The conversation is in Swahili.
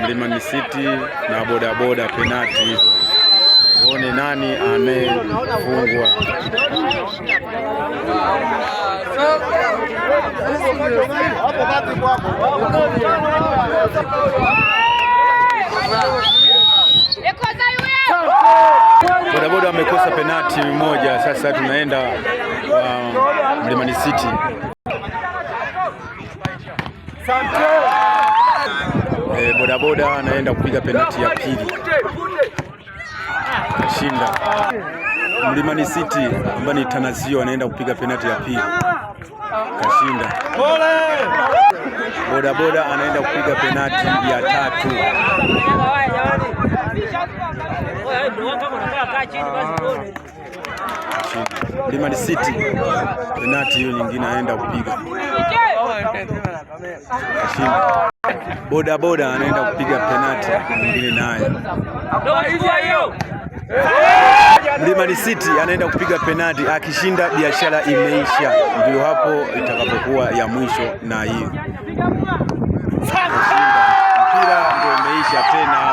Mlimani City na bodaboda penati hizo. Tuone nani anayefungwa. Bodaboda wamekosa penati moja. Sasa tunaenda Mlimani City. Bodaboda anaenda kupiga penati ya pili, kashinda. Mlimani City ambaye ni Tanazio anaenda kupiga penati ya pili, kashinda. Bodaboda anaenda kupiga penati ya tatu. Mlimani City penati hiyo nyingine anaenda kupiga, kashinda. Bodaboda anaenda kupiga penati nyingine naye. Mlimani City anaenda kupiga penati, akishinda biashara imeisha. Ndio hapo itakapokuwa ya mwisho, na hiyo mpira ndio umeisha tena.